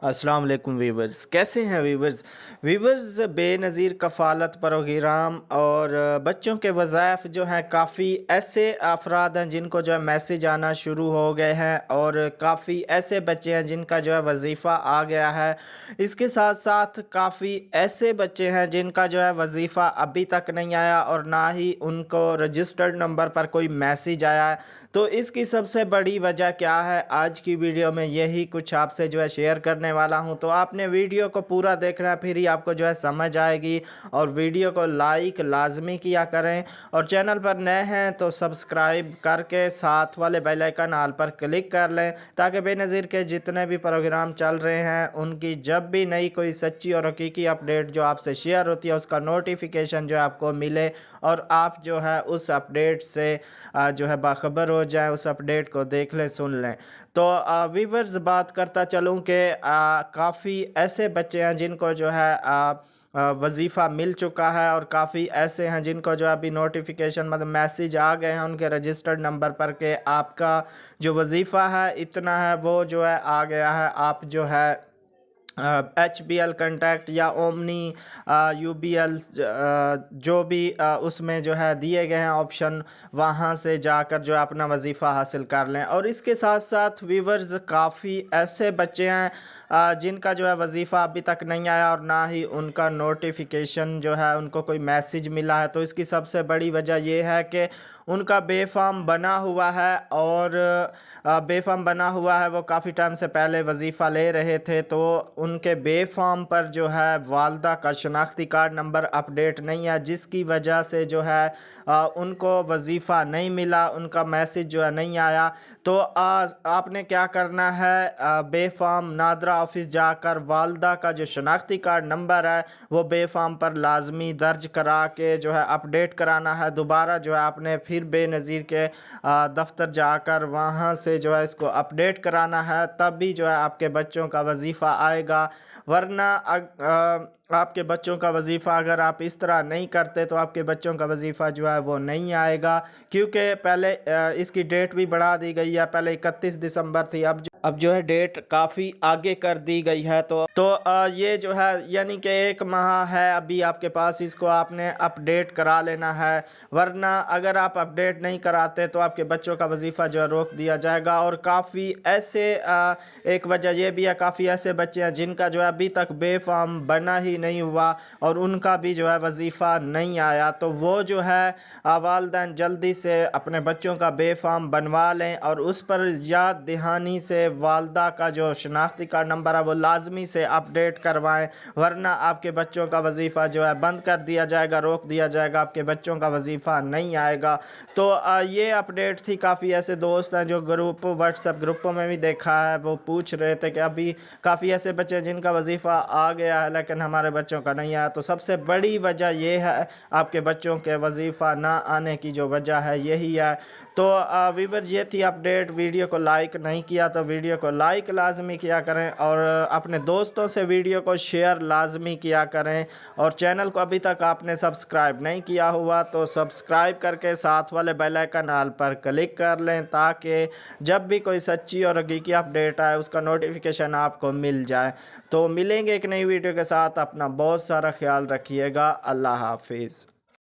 अस्सलाम वालेकुम वीवर्स, कैसे हैं वीवर्स। बेनज़ीर कफ़ालत प्रोग्राम और बच्चों के वज़ाइफ जो हैं, काफ़ी ऐसे अफराद हैं जिनको जो है मैसेज आना शुरू हो गए हैं और काफ़ी ऐसे बच्चे हैं जिनका जो है वज़ीफ़ा आ गया है। इसके साथ साथ काफ़ी ऐसे बच्चे हैं जिनका जो है वज़ीफ़ा अभी तक नहीं आया और ना ही उनको रजिस्टर्ड नंबर पर कोई मैसेज आया है। तो इसकी सबसे बड़ी वजह क्या है, आज की वीडियो में यही कुछ आपसे जो है शेयर करने वाला हूं। तो आपने वीडियो को पूरा देखना है, फिर ही आपको जो है समझ आएगी। और वीडियो को लाइक लाजमी किया करें और चैनल पर नए हैं तो सब्सक्राइब करके साथ वाले बेल आइकन ऑल पर क्लिक कर लें, ताकि बेनज़ीर के जितने भी प्रोग्राम चल रहे हैं उनकी जब भी नई कोई सच्ची और हकीकी अपडेट जो आपसे शेयर होती है उसका नोटिफिकेशन जो है आपको मिले और आप जो है उस अपडेट से जो है बाखबर हो जाए, उस अपडेट को देख लें, सुन लें। तो वीवर्स, बात करता चलूँ कि काफ़ी ऐसे बच्चे हैं जिनको जो है वज़ीफ़ा मिल चुका है और काफ़ी ऐसे हैं जिनको जो अभी नोटिफिकेशन मतलब मैसेज आ गए हैं उनके रजिस्टर्ड नंबर पर कि आपका जो वज़ीफ़ा है इतना है, वो जो है आ गया है। आप जो है HBL कॉन्टैक्ट या ओमनी UBL जो भी उसमें जो है दिए गए हैं ऑप्शन, वहाँ से जाकर जो है अपना वजीफ़ा हासिल कर लें। और इसके साथ साथ व्यूवर्स, काफ़ी ऐसे बच्चे हैं जिनका जो है वजीफ़ा अभी तक नहीं आया और ना ही उनका नोटिफिकेशन जो है उनको कोई मैसेज मिला है। तो इसकी सबसे बड़ी वजह यह है कि उनका बेफाम बना हुआ है और बेफाम बना हुआ है, वो काफ़ी टाइम से पहले वजीफ़ा ले रहे थे। तो उनके बेफाम पर जो है वालदा का शनाख्ती कार्ड नंबर अपडेट नहीं है, जिसकी वजह से जो है उनको वजीफ़ा नहीं मिला, उनका मैसेज जो है नहीं आया। तो आपने क्या करना है, बेफाम नादरा ऑफिस जाकर वालदा का जो शनाख्ती कार्ड नंबर है वो बेफाम पर लाजमी दर्ज करा के जो है अपडेट कराना है। दोबारा जो है आपने फिर बेनज़ीर के दफ्तर जाकर वहाँ से जो है इसको अपडेट कराना है, तब भी जो है आपके बच्चों का वजीफ़ा आएगा। वरना आपके बच्चों का वजीफ़ा अगर आप इस तरह नहीं करते तो आपके बच्चों का वजीफ़ा जो है वो नहीं आएगा, क्योंकि पहले इसकी डेट भी बढ़ा दी गई है। पहले 31 दिसंबर थी, अब जो है डेट काफ़ी आगे कर दी गई है। तो ये जो है यानी कि 1 माह है अभी आपके पास, इसको आपने अपडेट करा लेना है। वरना अगर आप अपडेट नहीं कराते तो आपके बच्चों का वजीफ़ा जो है रोक दिया जाएगा। और काफ़ी ऐसे एक वजह यह भी है, काफ़ी ऐसे बच्चे हैं जिनका जो है अभी तक बेफाम बना ही नहीं हुआ और उनका भी जो है वजीफ़ा नहीं आया। तो वो जो है वालिदैन जल्दी से अपने बच्चों का बेफाम बनवा लें और उस पर याद दहानी से वालदा का जो शनाख्ती कार्ड नंबर है वो लाजमी से अपडेट करवाएं। वरना आपके बच्चों का वजीफ़ा जो है बंद कर दिया जाएगा, रोक दिया जाएगा, आपके बच्चों का वजीफ़ा नहीं आएगा। तो ये अपडेट थी। काफ़ी ऐसे दोस्त हैं जो व्हाट्सएप ग्रुपों में भी देखा है, वो पूछ रहे थे कि अभी काफ़ी ऐसे बच्चे हैं जिनका वजीफ़ा आ गया है लेकिन हमारे बच्चों का नहीं आया। तो सबसे बड़ी वजह यह है, आपके बच्चों के वजीफ़ा ना आने की जो वजह है यही है। तो वीवर, ये थी अपडेट। वीडियो को लाइक नहीं किया तो वीडियो को लाइक लाजमी किया करें और अपने दोस्तों से वीडियो को शेयर लाजमी किया करें। और चैनल को अभी तक आपने सब्सक्राइब नहीं किया हुआ तो सब्सक्राइब करके साथ वाले बेल आइकन ऑल पर क्लिक कर लें, ताकि जब भी कोई सच्ची और हकीकी अपडेट आए उसका नोटिफिकेशन आपको मिल जाए। तो मिलेंगे एक नई वीडियो के साथ। अपना बहुत सारा ख्याल रखिएगा। अल्लाह हाफिज़।